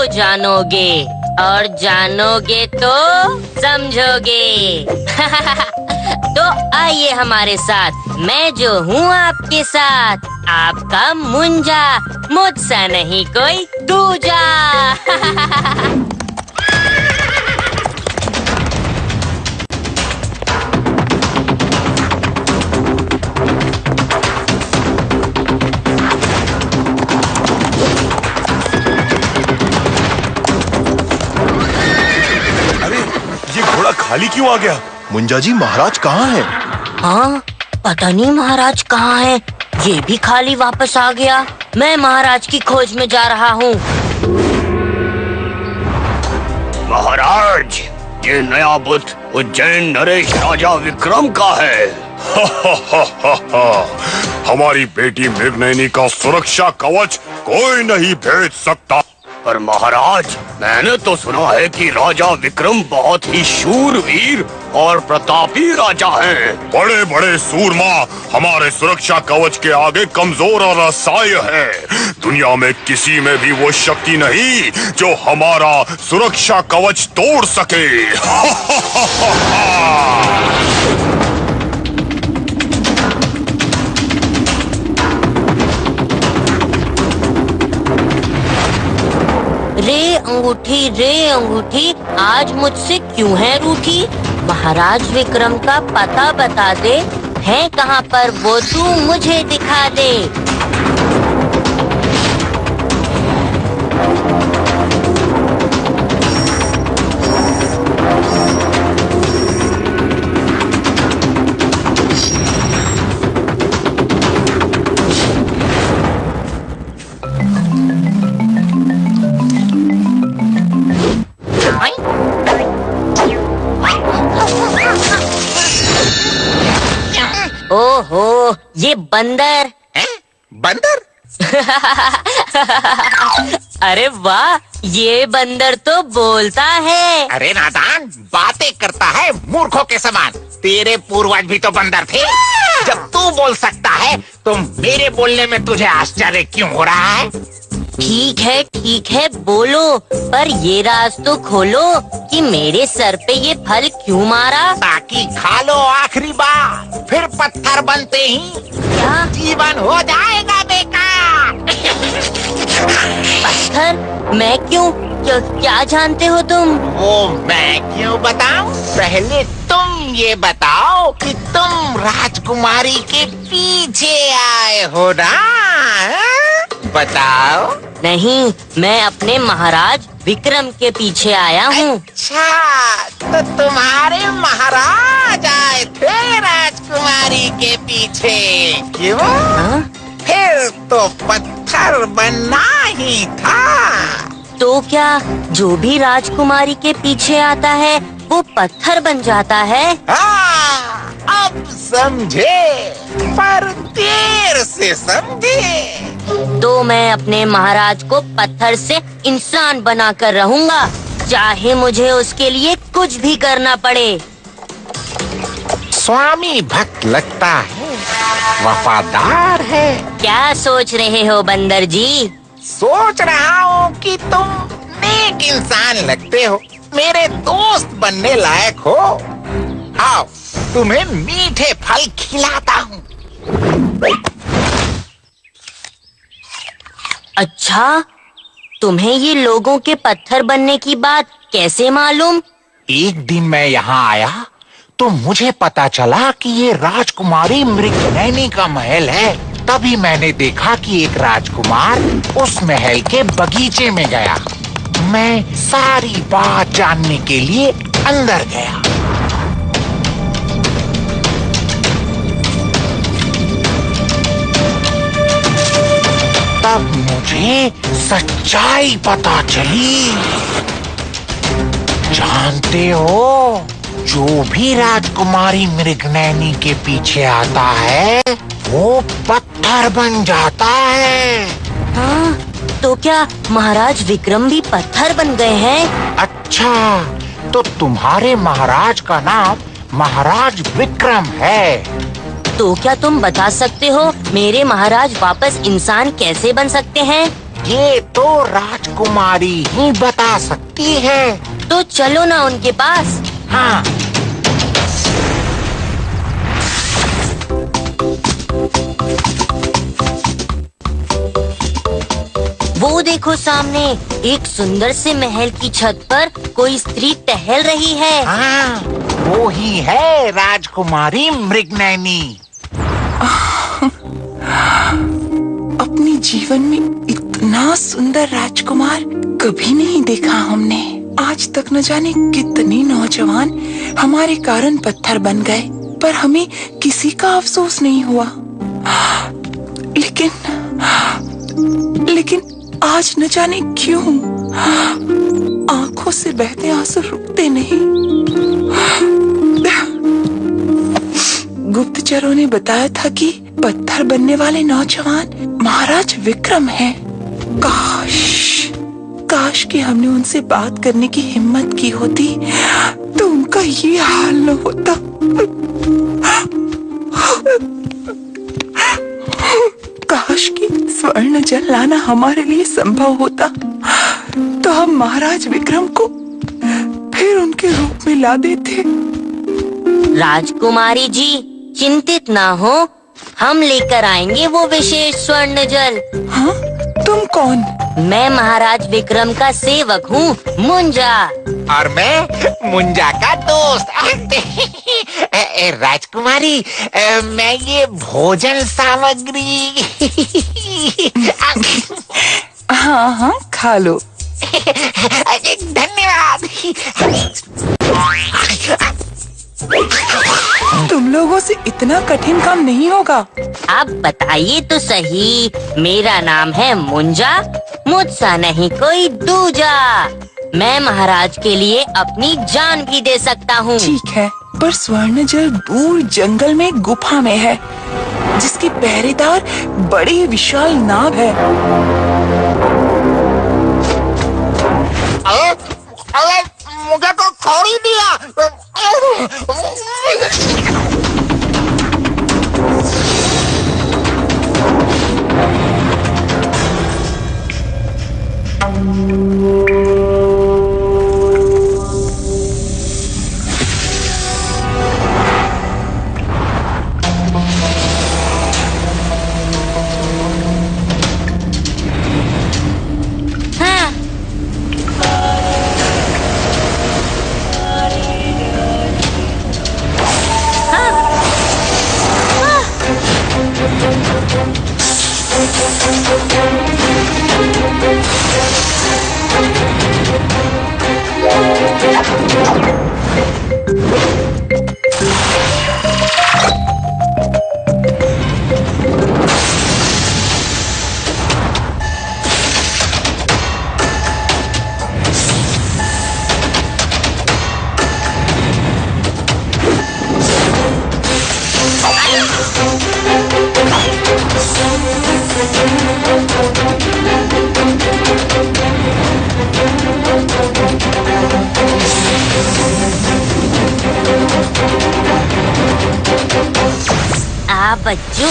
जानोगे और जानोगे तो समझोगे। तो आइए हमारे साथ, मैं जो हूँ आपके साथ, आपका मुंजा, मुझसा नहीं कोई दूजा। खाली क्यों आ गया? मुंजा जी, महाराज कहाँ हैं? हाँ, पता नहीं महाराज कहाँ हैं। ये भी खाली वापस आ गया। मैं महाराज की खोज में जा रहा हूँ। महाराज, ये नया बुत उज्जैन नरेश राजा विक्रम का है। हमारी बेटी मृगनयनी का सुरक्षा कवच कोई नहीं भेज सकता। पर महाराज, मैंने तो सुना है कि राजा विक्रम बहुत ही शूरवीर और प्रतापी राजा हैं। बड़े बड़े सूरमा हमारे सुरक्षा कवच के आगे कमजोर और असहाय है। दुनिया में किसी में भी वो शक्ति नहीं जो हमारा सुरक्षा कवच तोड़ सके। रे अंगूठी, आज मुझसे क्यों है रूठी? महाराज विक्रम का पता बता दे, है कहाँ पर वो तू मुझे दिखा दे। ओहो, ये बंदर है? बंदर? अरे वाह, ये बंदर तो बोलता है। अरे नादान, बातें करता है मूर्खों के समान। तेरे पूर्वज भी तो बंदर थे। जब तू बोल सकता है तो मेरे बोलने में तुझे आश्चर्य क्यों हो रहा है? ठीक है, बोलो, पर ये राज तो खोलो कि मेरे सर पे ये फल क्यों मारा? ताकि खा लो आखिरी बार, फिर पत्थर बनते ही क्या जीवन हो जाएगा बेकार। पत्थर? मैं क्यों? क्या जानते हो तुम? वो मैं क्यों बताऊं? पहले तुम ये बताओ कि तुम राजकुमारी के पीछे आए हो ना? बताओ। नहीं, मैं अपने महाराज विक्रम के पीछे आया हूँ। अच्छा, तो तुम्हारे महाराज आए थे राजकुमारी के पीछे, क्यों? हाँ? फिर तो पत्थर बनना ही था। तो क्या जो भी राजकुमारी के पीछे आता है वो पत्थर बन जाता है? हाँ, अब समझे, पर देर से समझे। तो मैं अपने महाराज को पत्थर से इंसान बनाकर रहूंगा, चाहे मुझे उसके लिए कुछ भी करना पड़े। स्वामी भक्त लगता है, वफादार है। क्या सोच रहे हो बंदर जी? सोच रहा हूँ कि तुम नेक इंसान लगते हो, मेरे दोस्त बनने लायक हो। आओ, तुम्हें मीठे फल खिलाता हूँ। अच्छा, तुम्हें ये लोगों के पत्थर बनने की बात कैसे मालूम? एक दिन मैं यहाँ आया तो मुझे पता चला कि ये राजकुमारी मृगनयनी का महल है। तभी मैंने देखा कि एक राजकुमार उस महल के बगीचे में गया। मैं सारी बात जानने के लिए अंदर गया। तब मुझे सच्चाई पता चली। जानते हो, जो भी राजकुमारी मृगनयनी के पीछे आता है वो पत्थर बन जाता है। हाँ, तो क्या महाराज विक्रम भी पत्थर बन गए हैं? अच्छा, तो तुम्हारे महाराज का नाम महाराज विक्रम है। तो क्या तुम बता सकते हो मेरे महाराज वापस इंसान कैसे बन सकते हैं? ये तो राजकुमारी ही बता सकती है। तो चलो ना उनके पास। हाँ। वो देखो सामने, एक सुंदर से महल की छत पर कोई स्त्री टहल रही है। हाँ, वो ही है राजकुमारी मृगनयनी। अपने जीवन में इतना सुंदर राजकुमार कभी नहीं देखा हमने। आज तक न जाने कितने नौजवान हमारे कारण पत्थर बन गए, पर हमें किसी का अफसोस नहीं हुआ। लेकिन आज न जाने क्यों आंखों से बहते आंसू रुकते नहीं। गुप्तचरों ने बताया था कि पत्थर बनने वाले नौजवान महाराज विक्रम हैं। काश कि हमने उनसे बात करने की हिम्मत की होती तो उनका ये हाल न होता। काश कि स्वर्ण जल लाना हमारे लिए संभव होता तो हम महाराज विक्रम को फिर उनके रूप में ला देते। राजकुमारी जी, चिंतित ना हो, हम लेकर आएंगे वो विशेष स्वर्ण जल। हाँ, तुम कौन? मैं महाराज विक्रम का सेवक हूँ, मुंजा। और मैं मुंजा का दोस्त। राजकुमारी, मैं ये भोजन सामग्री। हाँ, खा लो। धन्यवाद। तुम लोगों से इतना कठिन काम नहीं होगा। आप बताइए तो सही, मेरा नाम है मुंजा, मुझसा नहीं कोई दूजा। मैं महाराज के लिए अपनी जान भी दे सकता हूँ। ठीक है, पर स्वर्ण जल दूर जंगल में गुफा में है, जिसकी पहरेदार बड़ी विशाल नाव है। मुझे तो छोड़ ही दिया। बच्चों,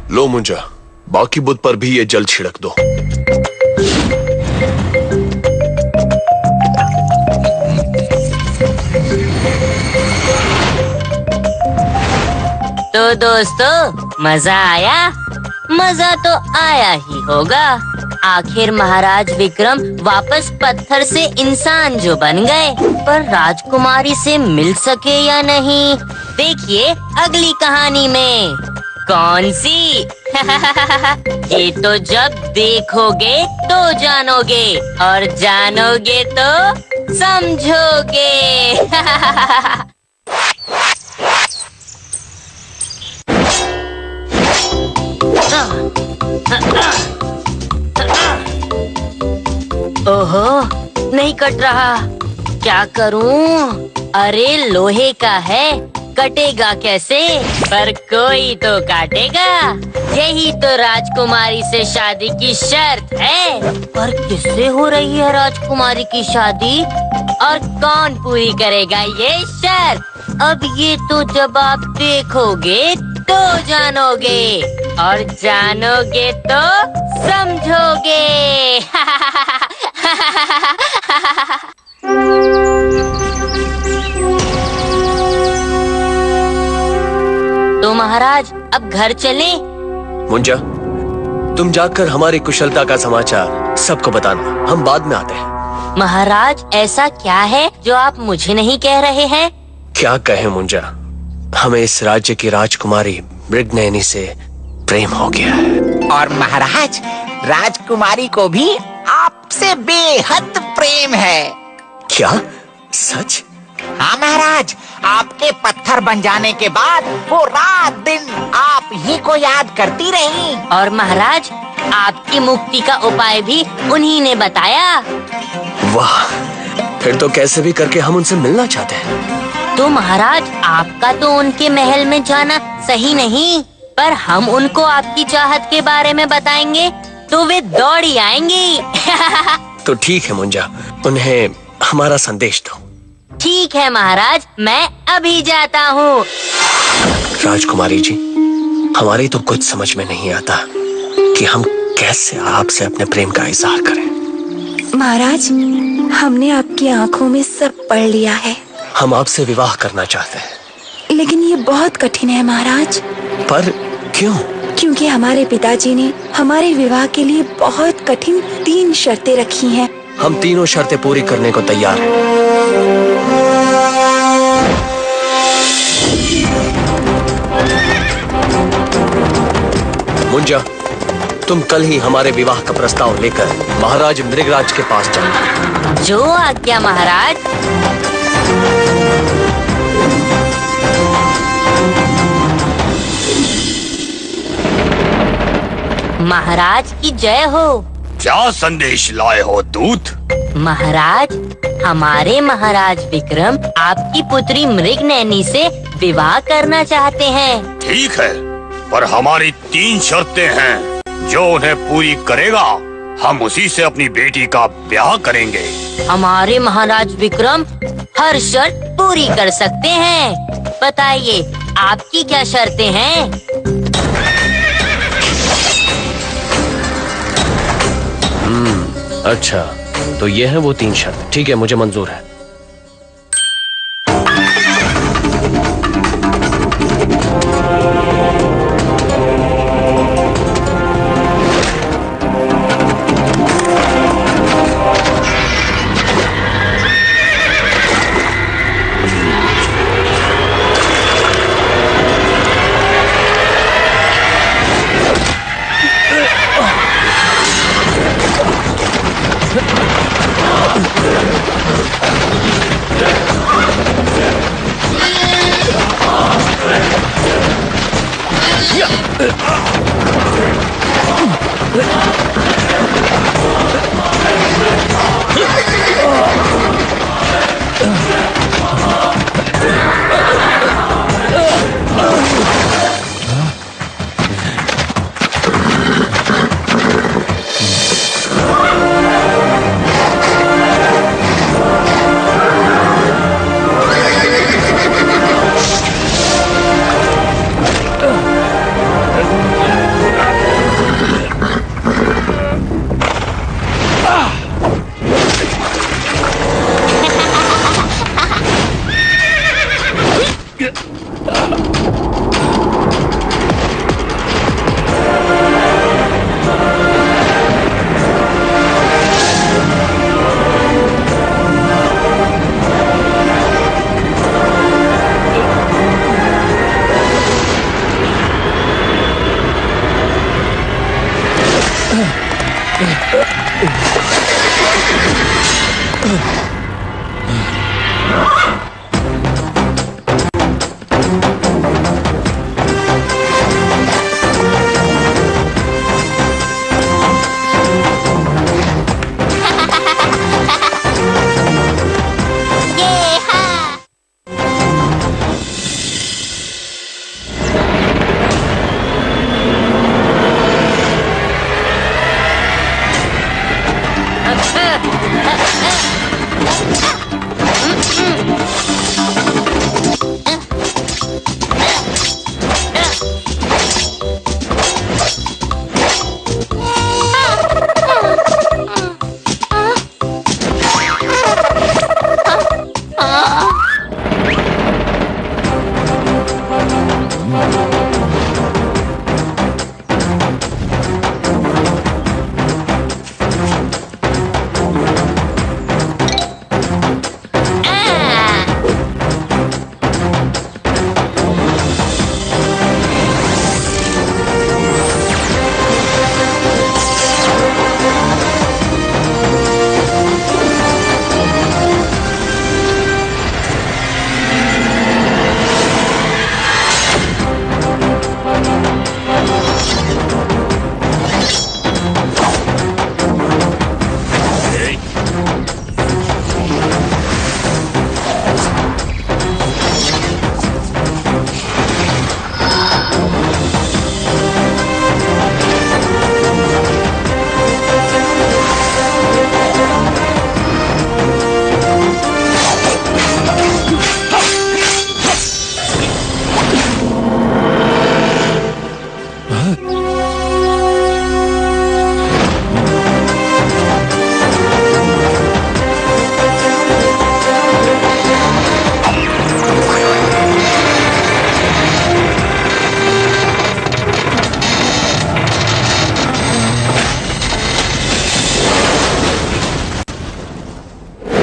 लो मुंजा, बाकी बुत पर भी ये जल छिड़क दो। तो तो दोस्तों, मजा आया? मजा तो आया ही होगा। आखिर महाराज विक्रम वापस पत्थर से इंसान जो बन गए, पर राजकुमारी से मिल सके या नहीं, देखिए अगली कहानी में। कौन सी? ये तो जब देखोगे तो जानोगे, और जानोगे तो समझोगे। ओहो, नहीं कट रहा, क्या करूं? अरे लोहे का है, कटेगा कैसे? पर कोई तो काटेगा। यही तो राजकुमारी से शादी की शर्त है। पर किससे हो रही है राजकुमारी की शादी, और कौन पूरी करेगा ये शर्त? अब ये तो जब आप देखोगे तो जानोगे, और जानोगे तो समझोगे। तो महाराज अब घर चलें? मुंजा, तुम जाकर हमारी कुशलता का समाचार सबको बताना, हम बाद में आते हैं। महाराज ऐसा क्या है जो आप मुझे नहीं कह रहे हैं? क्या कहें मुंजा, हमें इस राज्य की राजकुमारी मृगनयनी से प्रेम हो गया है। और महाराज, राजकुमारी को भी आपसे बेहद प्रेम है। क्या? सच? हाँ महाराज, आपके पत्थर बन जाने के बाद वो रात दिन आप ही को याद करती रही। और महाराज, आपकी मुक्ति का उपाय भी उन्हीं ने बताया। वाह, फिर तो कैसे भी करके हम उनसे मिलना चाहते हैं। तो महाराज, आपका तो उनके महल में जाना सही नहीं, पर हम उनको आपकी चाहत के बारे में बताएंगे तो वे दौड़ी आएंगी। तो ठीक है मुंजा, उन्हें हमारा संदेश दो। ठीक है महाराज, मैं अभी जाता हूँ। राजकुमारी जी, हमारी तो कुछ समझ में नहीं आता कि हम कैसे आपसे अपने प्रेम का इजहार करें। महाराज, हमने आपकी आंखों में सब पढ़ लिया है। हम आपसे विवाह करना चाहते हैं। लेकिन ये बहुत कठिन है महाराज। पर क्यों? क्योंकि हमारे पिताजी ने हमारे विवाह के लिए बहुत कठिन 3 शर्तें रखी हैं। हम तीनों शर्तें पूरी करने को तैयार हैं। मुंजा, तुम कल ही हमारे विवाह का प्रस्ताव लेकर महाराज मृगराज के पास जाओ। जो आज्ञा महाराज। महाराज की जय हो। क्या संदेश लाए हो दूत? महाराज, हमारे महाराज विक्रम आपकी पुत्री मृगनयनी से विवाह करना चाहते हैं। ठीक है, पर हमारी 3 शर्तें हैं, जो उन्हें पूरी करेगा हम उसी से अपनी बेटी का ब्याह करेंगे। हमारे महाराज विक्रम हर शर्त पूरी कर सकते हैं। बताइए, आपकी क्या शर्तें हैं? अच्छा, तो ये है वो 3 शर्त। ठीक है, मुझे मंजूर है।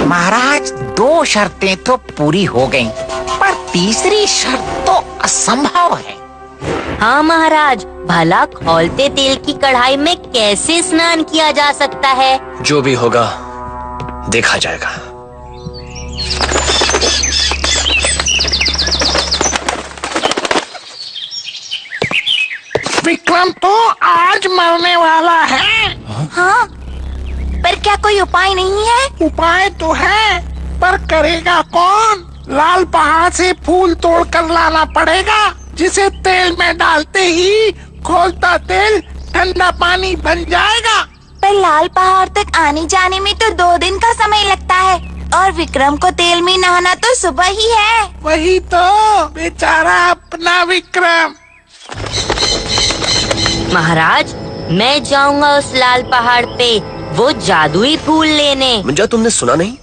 महाराज, 2 शर्तें तो पूरी हो गईं, पर तीसरी शर्त तो असंभव है। हाँ महाराज, भला खौलते तेल की कढ़ाई में कैसे स्नान किया जा सकता है? जो भी होगा देखा जाएगा। विक्रम तो आज मरने वाला है। हाँ, पर क्या कोई उपाय नहीं है? उपाय तो है, पर करेगा कौन? लाल पहाड़ से फूल तोड़ कर लाना पड़ेगा, जिसे तेल में डालते ही खौलता तेल ठंडा पानी बन जाएगा। पर लाल पहाड़ तक आने जाने में तो 2 दिन का समय लगता है, और विक्रम को तेल में नहाना तो सुबह ही है। वही तो, बेचारा अपना विक्रम। महाराज, मैं जाऊंगा उस लाल पहाड़ पे वो जादुई फूल लेने। मुंजा, तुमने सुना नहीं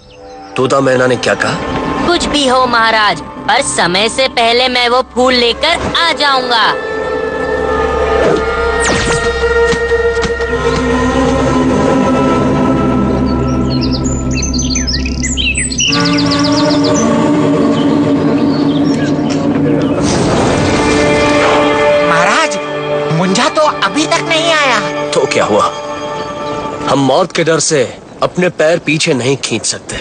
तोता मैना ने क्या कहा? कुछ भी हो महाराज, पर समय से पहले मैं वो फूल लेकर आ जाऊंगा। महाराज, मुंजा तो अभी तक नहीं आया। तो क्या हुआ? हम मौत के डर से अपने पैर पीछे नहीं खींच सकते।